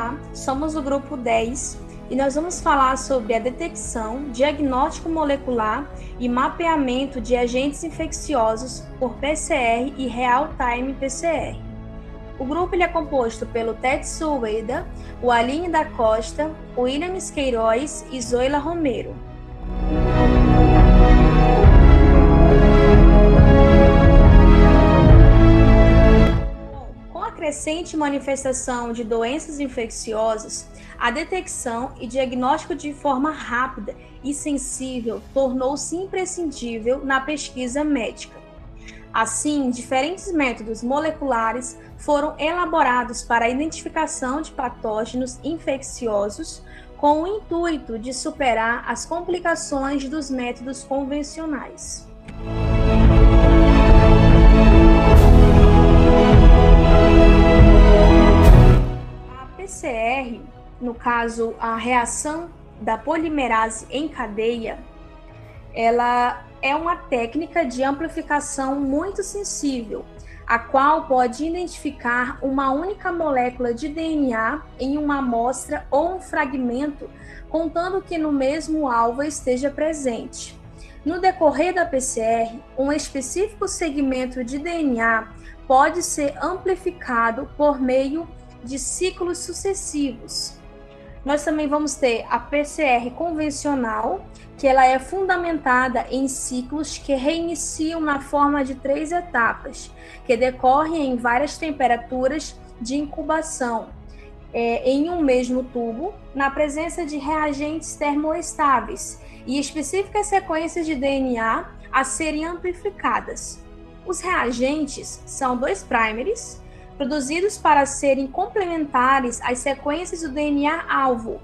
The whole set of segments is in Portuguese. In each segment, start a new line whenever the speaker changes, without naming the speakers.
Olá, somos o grupo 10 e nós vamos falar sobre a detecção, diagnóstico molecular e mapeamento de agentes infecciosos por PCR e Real-Time PCR. O grupo ele é composto pelo Tetsu Ueda, o Aline da Costa, o Williams Queiroz e Zoila Romero. Com a crescente manifestação de doenças infecciosas, a detecção e diagnóstico de forma rápida e sensível tornou-se imprescindível na pesquisa médica. Assim, diferentes métodos moleculares foram elaborados para a identificação de patógenos infecciosos com o intuito de superar as complicações dos métodos convencionais. A PCR, no caso a reação da polimerase em cadeia, ela é uma técnica de amplificação muito sensível, a qual pode identificar uma única molécula de DNA em uma amostra ou um fragmento, contando que no mesmo alvo esteja presente. No decorrer da PCR, um específico segmento de DNA pode ser amplificado por meio de ciclos sucessivos. Nós também vamos ter a PCR convencional, que ela é fundamentada em ciclos que reiniciam na forma de 3 etapas, que decorrem em várias temperaturas de incubação, em um mesmo tubo, na presença de reagentes termoestáveis e específicas sequências de DNA a serem amplificadas. Os reagentes são 2 primers, produzidos para serem complementares às sequências do DNA-alvo.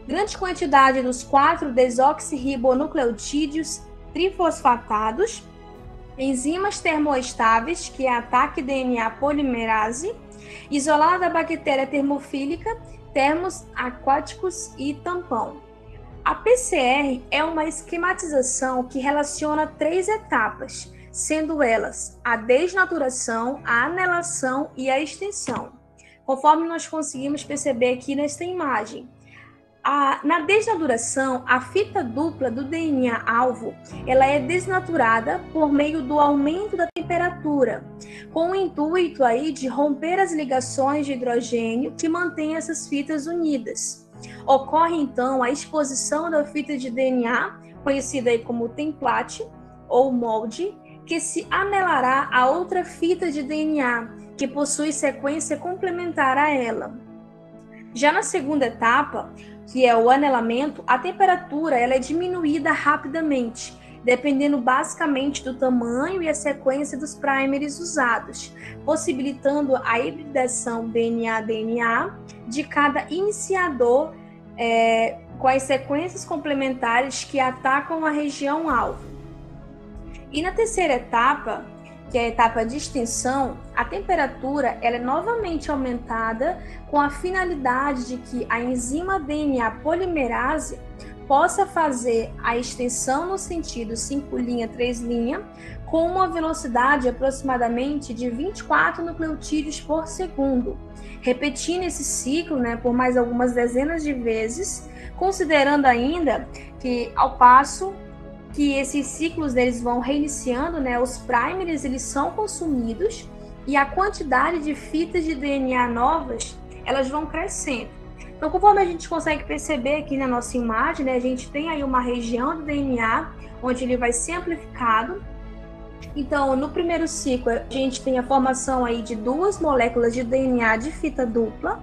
Grande quantidade dos 4 desoxirribonucleotídeos trifosfatados, enzimas termoestáveis, que é a TAC DNA polimerase, isolada da bactéria termofílica, termos aquáticos e tampão. A PCR é uma esquematização que relaciona 3 etapas, sendo elas a desnaturação, a anelação e a extensão, conforme nós conseguimos perceber aqui nesta imagem. Na desnaturação, a fita dupla do DNA-alvo ela é desnaturada por meio do aumento da temperatura, com o intuito aí de romper as ligações de hidrogênio que mantêm essas fitas unidas. Ocorre então a exposição da fita de DNA, conhecida aí como template ou molde, que se anelará a outra fita de DNA, que possui sequência complementar a ela. Já na segunda etapa, que é o anelamento, a temperatura ela é diminuída rapidamente, dependendo basicamente do tamanho e a sequência dos primers usados, possibilitando a hibridação DNA-DNA de cada iniciador com as sequências complementares que atacam a região-alvo. E na terceira etapa, que é a etapa de extensão, a temperatura ela é novamente aumentada com a finalidade de que a enzima DNA polimerase possa fazer a extensão no sentido 5', 3' com uma velocidade aproximadamente de 24 nucleotídeos por segundo, repetindo esse ciclo por mais algumas dezenas de vezes, considerando ainda que ao passo que esses ciclos deles vão reiniciando, os primers eles são consumidos e a quantidade de fitas de DNA novas, elas vão crescendo. Então, conforme a gente consegue perceber aqui na nossa imagem, a gente tem aí uma região do DNA onde ele vai ser amplificado. Então, no primeiro ciclo, a gente tem a formação aí de 2 moléculas de DNA de fita dupla.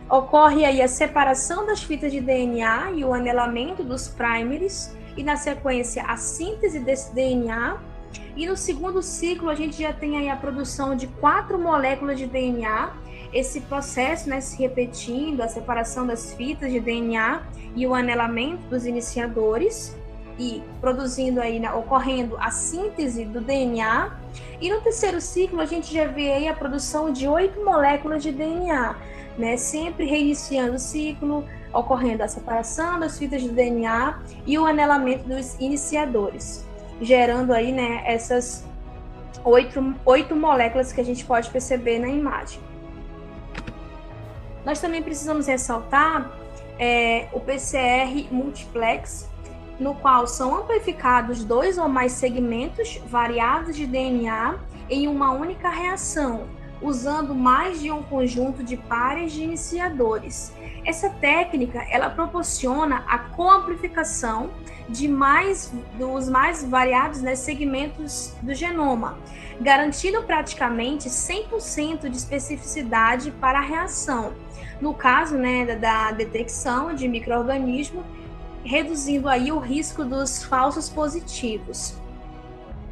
Ocorre aí a separação das fitas de DNA e o anelamento dos primers, e na sequência a síntese desse DNA, e no segundo ciclo a gente já tem aí a produção de 4 moléculas de DNA, esse processo se repetindo, a separação das fitas de DNA e o anelamento dos iniciadores, e produzindo aí, ocorrendo a síntese do DNA, e no terceiro ciclo a gente já vê aí a produção de 8 moléculas de DNA, sempre reiniciando o ciclo, ocorrendo a separação das fitas de DNA e o anelamento dos iniciadores, gerando aí, essas 8 moléculas que a gente pode perceber na imagem. Nós também precisamos ressaltar o PCR multiplex, no qual são amplificados 2 ou mais segmentos variados de DNA em uma única reação, usando mais de um conjunto de pares de iniciadores. Essa técnica, ela proporciona a coamplificação dos mais variados, né, segmentos do genoma, garantindo praticamente 100% de especificidade para a reação, no caso, né, da detecção de micro-organismos, reduzindo aí o risco dos falsos positivos.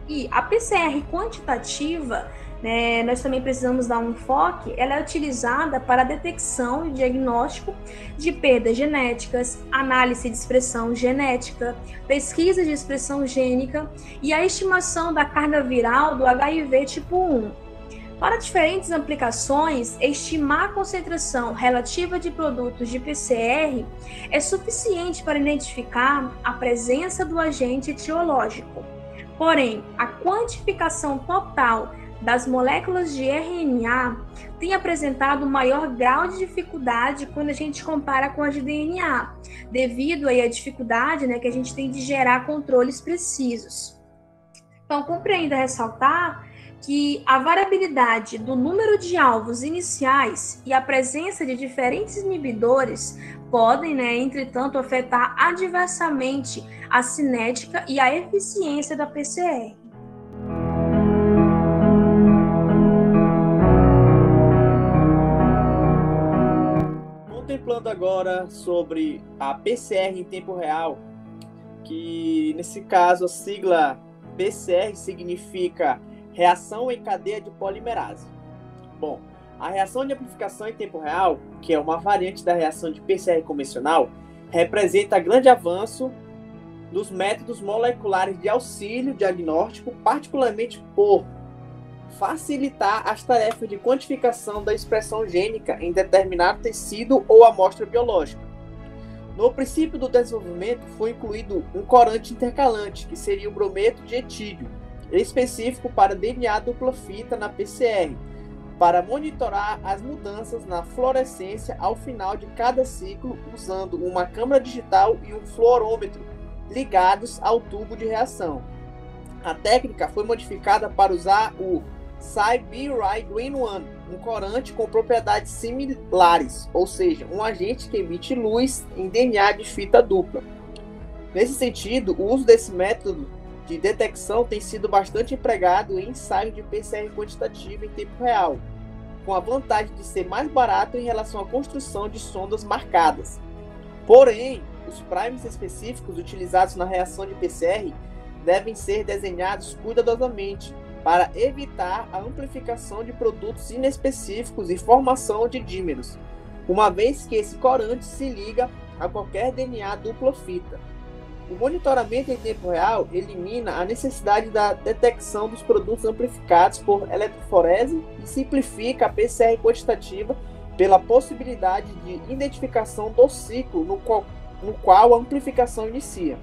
E a PCR quantitativa, né, nós também precisamos dar um enfoque, ela é utilizada para a detecção e diagnóstico de perdas genéticas, análise de expressão genética, pesquisa de expressão gênica e a estimação da carga viral do HIV tipo 1. Para diferentes aplicações, estimar a concentração relativa de produtos de PCR é suficiente para identificar a presença do agente etiológico. Porém, a quantificação total das moléculas de RNA tem apresentado maior grau de dificuldade quando a gente compara com as de DNA, devido aí à dificuldade, né, que a gente tem de gerar controles precisos. Então, cumpre ainda ressaltar que a variabilidade do número de alvos iniciais e a presença de diferentes inibidores podem, né, entretanto, afetar adversamente a cinética e a eficiência da PCR.
Contemplando agora sobre a PCR em tempo real, que nesse caso a sigla PCR significa reação em cadeia de polimerase. Bom, a reação de amplificação em tempo real, que é uma variante da reação de PCR convencional, representa grande avanço dos métodos moleculares de auxílio diagnóstico, particularmente por facilitar as tarefas de quantificação da expressão gênica em determinado tecido ou amostra biológica. No princípio do desenvolvimento foi incluído um corante intercalante, que seria o brometo de etílio, específico para DNA dupla fita na PCR, para monitorar as mudanças na fluorescência ao final de cada ciclo, usando uma câmara digital e um fluorômetro ligados ao tubo de reação. A técnica foi modificada para usar o Cy-B-Ry-Green-1, um corante com propriedades similares, ou seja, um agente que emite luz em DNA de fita dupla. Nesse sentido, o uso desse método de detecção tem sido bastante empregado em ensaios de PCR quantitativa em tempo real, com a vantagem de ser mais barato em relação à construção de sondas marcadas. Porém, os primers específicos utilizados na reação de PCR devem ser desenhados cuidadosamente para evitar a amplificação de produtos inespecíficos e formação de dímeros, uma vez que esse corante se liga a qualquer DNA dupla fita. O monitoramento em tempo real elimina a necessidade da detecção dos produtos amplificados por eletroforese e simplifica a PCR quantitativa pela possibilidade de identificação do ciclo no qual a amplificação inicia.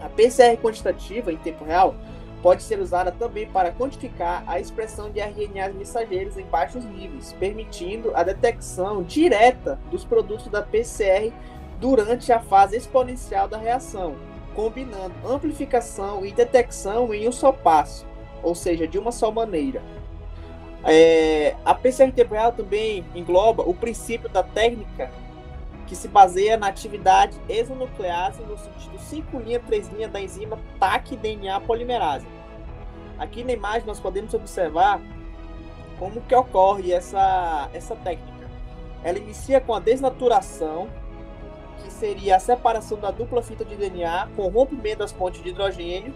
A PCR quantitativa em tempo real pode ser usada também para quantificar a expressão de RNAs mensageiros em baixos níveis, permitindo a detecção direta dos produtos da PCR durante a fase exponencial da reação, combinando amplificação e detecção em um só passo, ou seja, de uma só maneira. A PCR em tempo real também engloba o princípio da técnica que se baseia na atividade exonuclease no sentido 5' 3' da enzima TAC-DNA polimerase. Aqui na imagem nós podemos observar como que ocorre essa técnica. Ela inicia com a desnaturação, que seria a separação da dupla fita de DNA com o rompimento das pontes de hidrogênio.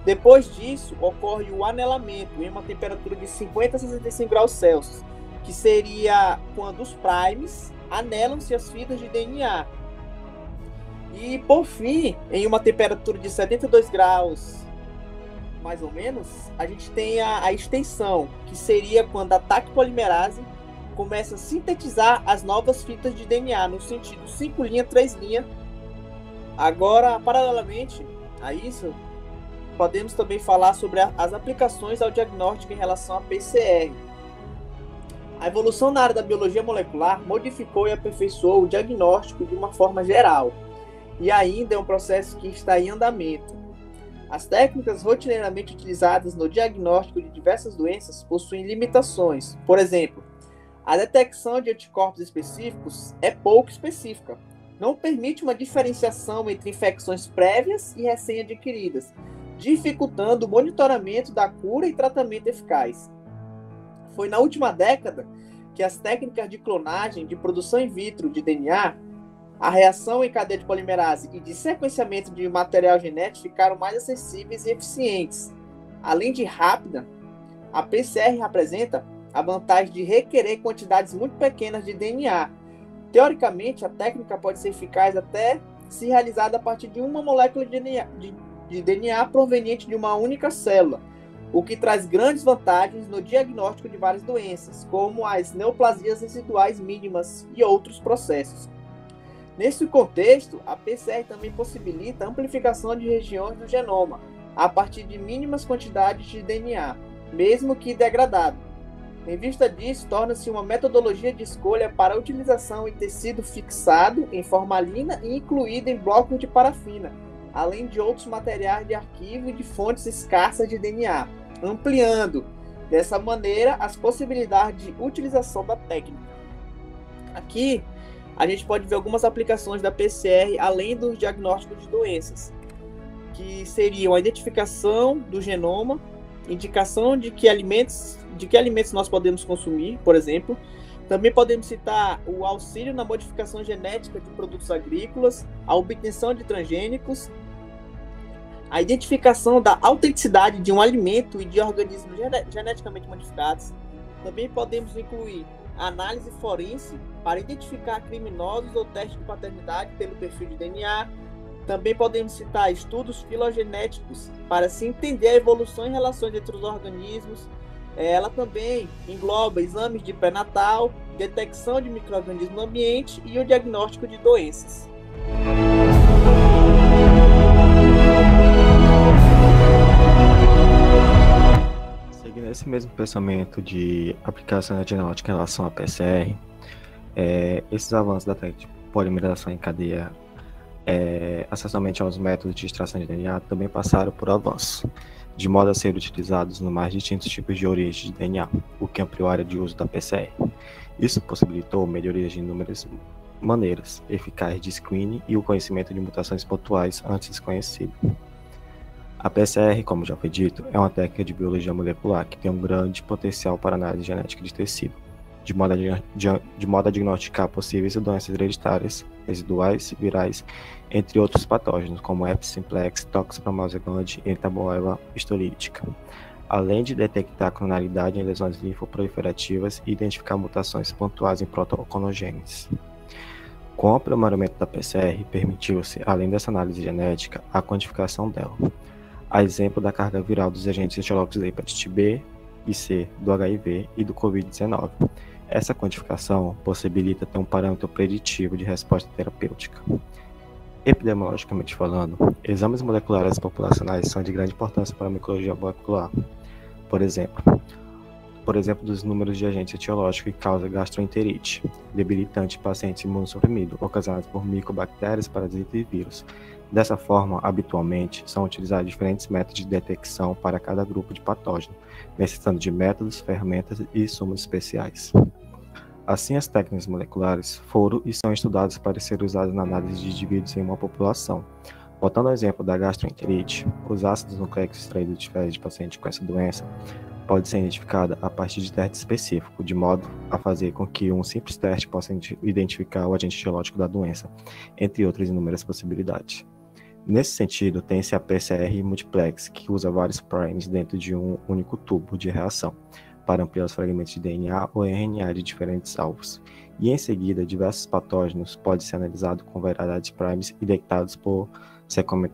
Depois disso, ocorre o anelamento em uma temperatura de 50 a 65 graus Celsius, que seria quando os primes anelam-se as fitas de DNA. E, por fim, em uma temperatura de 72 graus, mais ou menos, a gente tem a extensão, que seria quando a TAC polimerase começa a sintetizar as novas fitas de DNA, no sentido 5', 3'. Agora, paralelamente a isso, podemos também falar sobre as aplicações ao diagnóstico em relação à PCR. A evolução na área da biologia molecular modificou e aperfeiçoou o diagnóstico de uma forma geral, e ainda é um processo que está em andamento. As técnicas rotineiramente utilizadas no diagnóstico de diversas doenças possuem limitações. Por exemplo, a detecção de anticorpos específicos é pouco específica. Não permite uma diferenciação entre infecções prévias e recém-adquiridas, dificultando o monitoramento da cura e tratamento eficaz. Foi na última década que as técnicas de clonagem, de produção in vitro de DNA, a reação em cadeia de polimerase e de sequenciamento de material genético ficaram mais acessíveis e eficientes. Além de rápida, a PCR representa a vantagem de requerer quantidades muito pequenas de DNA. Teoricamente, a técnica pode ser eficaz até se realizada a partir de uma molécula de DNA proveniente de uma única célula, o que traz grandes vantagens no diagnóstico de várias doenças, como as neoplasias residuais mínimas e outros processos. Nesse contexto, a PCR também possibilita a amplificação de regiões do genoma, a partir de mínimas quantidades de DNA, mesmo que degradado. Em vista disso, torna-se uma metodologia de escolha para a utilização em tecido fixado em formalina e incluído em blocos de parafina, além de outros materiais de arquivo e de fontes escassas de DNA, ampliando, dessa maneira, as possibilidades de utilização da técnica. Aqui, a gente pode ver algumas aplicações da PCR além dos diagnósticos de doenças, que seriam a identificação do genoma, indicação de que alimentos nós podemos consumir, por exemplo. Também podemos citar o auxílio na modificação genética de produtos agrícolas, a obtenção de transgênicos, a identificação da autenticidade de um alimento e de organismos geneticamente modificados. Também podemos incluir a análise forense para identificar criminosos ou teste de paternidade pelo perfil de DNA. Também podemos citar estudos filogenéticos para se entender a evolução em relações entre os organismos. Ela também engloba exames de pré-natal, detecção de micro-organismos no ambiente e o diagnóstico de doenças.
Seguindo esse mesmo pensamento de aplicação genética em relação à PCR, esses avanços da técnica de polimerização em cadeia, acessualmente aos métodos de extração de DNA, também passaram por avanço, de modo a ser utilizados no mais distintos tipos de origem de DNA, o que ampliou a área de uso da PCR. Isso possibilitou melhorias de inúmeras maneiras, eficazes de screening e o conhecimento de mutações pontuais antes desconhecidas. A PCR, como já foi dito, é uma técnica de biologia molecular que tem um grande potencial para análise genética de tecido, de modo a diagnosticar possíveis doenças hereditárias, residuais, virais, entre outros patógenos, como herpes simplex, toxoplasmose gondii e entamoeba histolítica, além de detectar clonalidade em lesões linfoproliferativas e identificar mutações pontuais em protoconogêneses. Com o aprimoramento da PCR, permitiu-se, além dessa análise genética, a quantificação dela, a exemplo da carga viral dos agentes etiológicos da hepatite B e C, do HIV e do Covid-19. Essa quantificação possibilita ter um parâmetro preditivo de resposta terapêutica. Epidemiologicamente falando, exames moleculares populacionais são de grande importância para a micologia molecular. Por exemplo, dos números de agentes etiológicos que causam gastroenterite, debilitante em pacientes imunossuprimidos, ocasionados por micobactérias, parasitas e vírus. Dessa forma, habitualmente, são utilizados diferentes métodos de detecção para cada grupo de patógeno, necessitando de métodos, ferramentas e insumos especiais. Assim, as técnicas moleculares foram e são estudadas para serem usadas na análise de indivíduos em uma população. Voltando ao exemplo da gastroenterite, os ácidos nucleicos extraídos de fezes de pacientes com essa doença podem ser identificados a partir de teste específico, de modo a fazer com que um simples teste possa identificar o agente etiológico da doença, entre outras inúmeras possibilidades. Nesse sentido, tem-se a PCR multiplex, que usa vários primes dentro de um único tubo de reação, para ampliar os fragmentos de DNA ou RNA de diferentes alvos. E em seguida, diversos patógenos podem ser analisados com variedade de primes e detectados por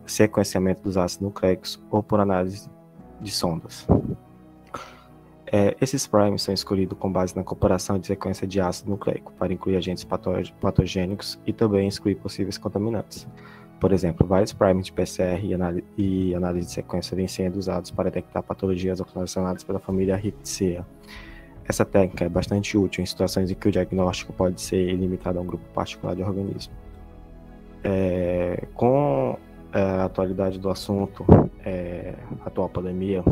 sequenciamento dos ácidos nucleicos ou por análise de sondas. Esses primes são escolhidos com base na comparação de sequência de ácido nucleico, para incluir agentes patogênicos e também excluir possíveis contaminantes. Por exemplo, vários primes de PCR e análise de sequência vêm sendo usados para detectar patologias ocasionadas pela família Rickettsia. Essa técnica é bastante útil em situações em que o diagnóstico pode ser limitado a um grupo particular de organismos. Com a atualidade do assunto, a atual pandemia,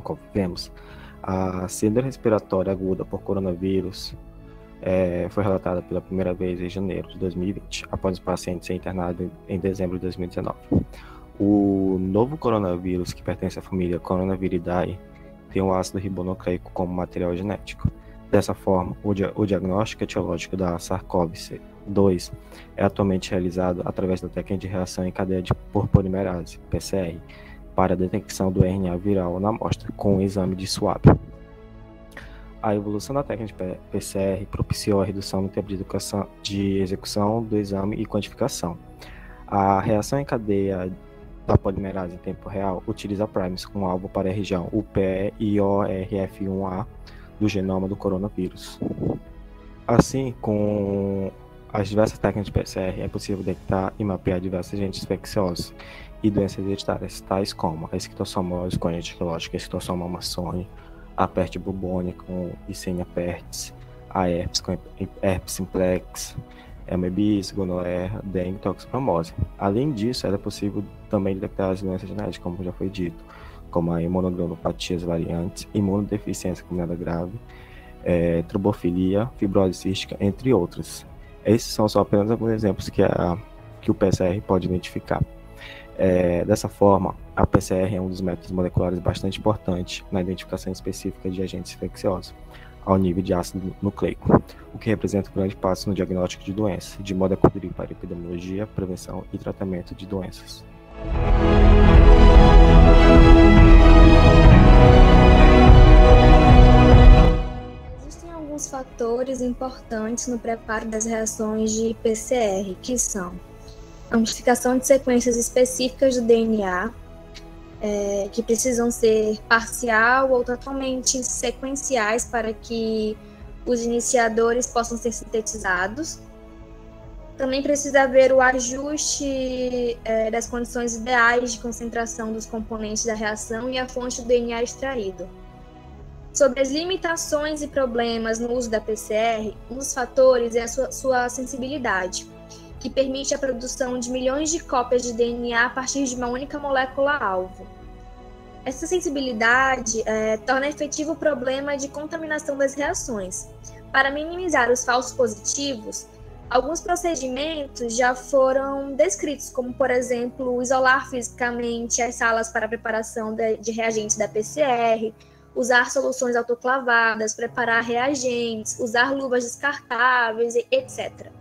como vemos, a síndrome respiratória aguda por coronavírus foi relatada pela primeira vez em janeiro de 2020, após o paciente ser internado em dezembro de 2019. O novo coronavírus, que pertence à família Coronaviridae, tem um ácido ribonucleico como material genético. Dessa forma, o diagnóstico etiológico da SARS-CoV-2 é atualmente realizado através da técnica de reação em cadeia por polimerase, PCR, para a detecção do RNA viral na amostra, com um exame de swab. A evolução da técnica de PCR propiciou a redução no tempo de execução do exame e quantificação. A reação em cadeia da polimerase em tempo real utiliza primers com alvo para a região UPE e ORF1A do genoma do coronavírus. Assim, com as diversas técnicas de PCR, é possível detectar e mapear diversos agentes infecciosos e doenças hereditárias, tais como a esquistossomose com agente etiológico, a esquistossoma maçone, a peste bubônica com Yersinia pestis, a herpes com herpes simplex, amebis, gonorreia, dengue e toxoplasmose. Além disso, era possível também detectar as doenças genéticas, como já foi dito, como a imunogranulopatias variantes, imunodeficiência combinada grave, trombofilia, fibrose cística, entre outras. Esses são só apenas alguns exemplos que o PCR pode identificar. Dessa forma, a PCR é um dos métodos moleculares bastante importante na identificação específica de agentes infecciosos, ao nível de ácido nucleico, o que representa um grande passo no diagnóstico de doenças, de modo a contribuir para a epidemiologia, prevenção e tratamento de doenças.
Existem alguns fatores importantes no preparo das reações de PCR, que são a modificação de sequências específicas do DNA, que precisam ser parcial ou totalmente sequenciais para que os iniciadores possam ser sintetizados. Também precisa haver o ajuste das condições ideais de concentração dos componentes da reação e a fonte do DNA extraído. Sobre as limitações e problemas no uso da PCR, um dos fatores é a sua sensibilidade, que permite a produção de milhões de cópias de DNA a partir de uma única molécula-alvo. Essa sensibilidade torna efetivo o problema de contaminação das reações. Para minimizar os falsos positivos, alguns procedimentos já foram descritos, como, por exemplo, isolar fisicamente as salas para a preparação de reagentes da PCR, usar soluções autoclavadas, preparar reagentes, usar luvas descartáveis, etc.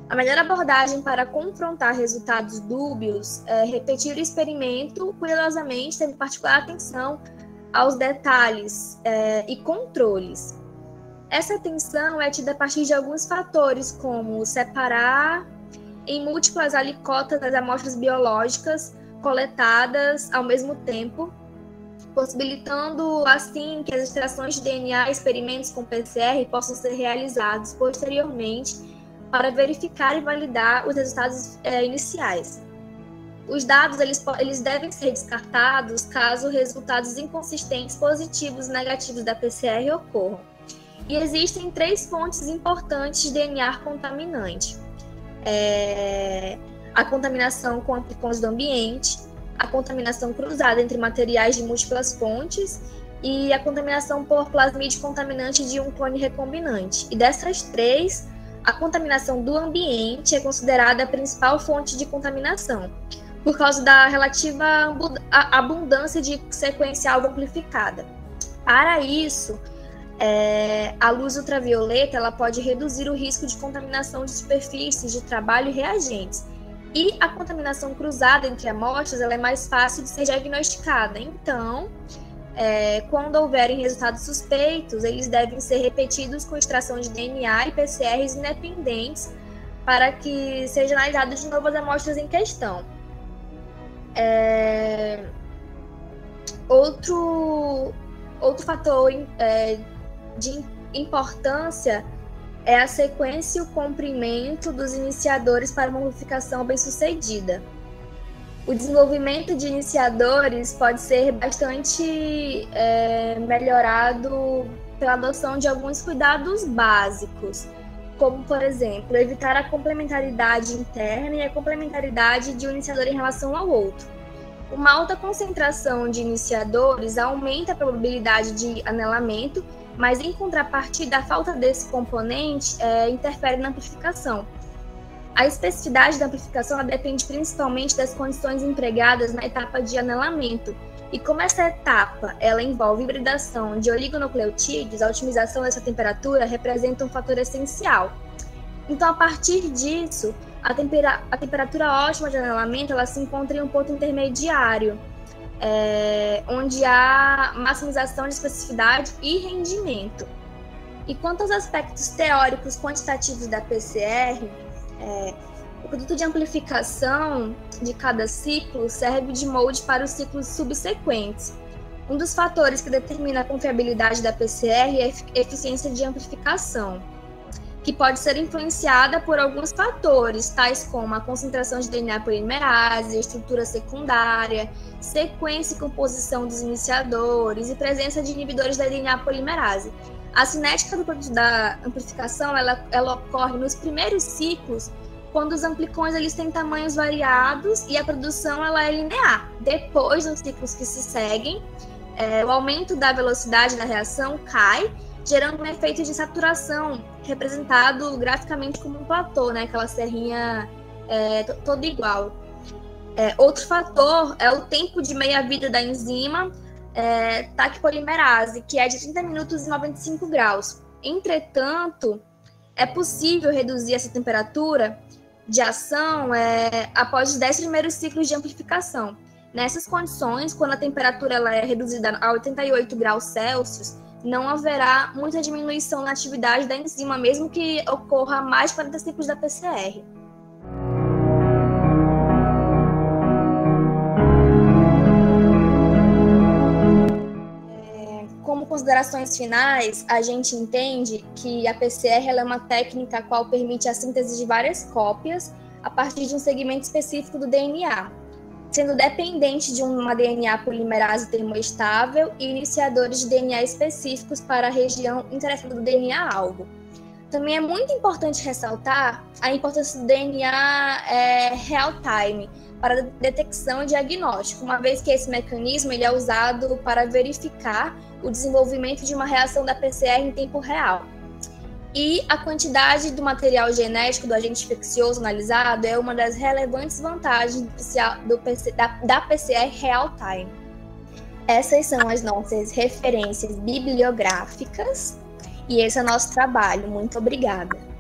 A melhor abordagem para confrontar resultados dúbios é repetir o experimento cuidadosamente, tendo particular atenção aos detalhes e controles. Essa atenção é tida a partir de alguns fatores, como separar em múltiplas alicotas as amostras biológicas coletadas ao mesmo tempo, possibilitando assim que as extrações de DNA e experimentos com PCR possam ser realizados posteriormente para verificar e validar os resultados iniciais. Os dados eles devem ser descartados caso resultados inconsistentes, positivos e negativos da PCR ocorram. E existem 3 fontes importantes de DNA contaminante. A contaminação com amplifões do ambiente, a contaminação cruzada entre materiais de múltiplas fontes e a contaminação por plasmídio contaminante de um clone recombinante. E dessas 3, a contaminação do ambiente é considerada a principal fonte de contaminação, por causa da relativa abundância de sequência alvo amplificada. Para isso, a luz ultravioleta ela pode reduzir o risco de contaminação de superfícies de trabalho e reagentes. E a contaminação cruzada entre amostras ela é mais fácil de ser diagnosticada. Então, quando houverem resultados suspeitos, eles devem ser repetidos com extração de DNA e PCRs independentes para que seja analisado de novo as amostras em questão. Outro fator de importância é a sequência e o comprimento dos iniciadores para uma amplificação bem-sucedida. O desenvolvimento de iniciadores pode ser bastante melhorado pela adoção de alguns cuidados básicos, como, por exemplo, evitar a complementaridade interna e a complementaridade de um iniciador em relação ao outro. Uma alta concentração de iniciadores aumenta a probabilidade de anelamento, mas, em contrapartida, a falta desse componente interfere na amplificação. A especificidade da amplificação depende principalmente das condições empregadas na etapa de anelamento. E como essa etapa ela envolve hibridação de oligonucleotídeos, a otimização dessa temperatura representa um fator essencial. Então, a partir disso, a temperatura ótima de anelamento ela se encontra em um ponto intermediário, onde há maximização de especificidade e rendimento. E quanto aos aspectos teóricos quantitativos da PCR, o produto de amplificação de cada ciclo serve de molde para os ciclos subsequentes. Um dos fatores que determina a confiabilidade da PCR é a eficiência de amplificação, que pode ser influenciada por alguns fatores, tais como a concentração de DNA polimerase, estrutura secundária, sequência e composição dos iniciadores e presença de inibidores da DNA polimerase. A cinética do produto da amplificação ela ocorre nos primeiros ciclos, quando os amplicões eles têm tamanhos variados e a produção ela é linear. Depois, nos ciclos que se seguem, o aumento da velocidade da reação cai, gerando um efeito de saturação, representado graficamente como um platô, né? Aquela serrinha toda igual. Outro fator é o tempo de meia-vida da enzima TAC polimerase, que é de 30 minutos e 95 graus. Entretanto, é possível reduzir essa temperatura de ação após os 10 primeiros ciclos de amplificação. Nessas condições, quando a temperatura ela é reduzida a 88 graus Celsius, não haverá muita diminuição na atividade da enzima, mesmo que ocorra mais de 40 ciclos da PCR. Como considerações finais, a gente entende que a PCR ela é uma técnica a qual permite a síntese de várias cópias a partir de um segmento específico do DNA, sendo dependente de uma DNA polimerase termoestável e iniciadores de DNA específicos para a região interessada do DNA-alvo. Também é muito importante ressaltar a importância do DNA real-time para a detecção e diagnóstico, uma vez que esse mecanismo ele é usado para verificar o desenvolvimento de uma reação da PCR em tempo real. E a quantidade do material genético do agente infeccioso analisado é uma das relevantes vantagens da PCR real-time. Essas são as nossas referências bibliográficas e esse é o nosso trabalho. Muito obrigada.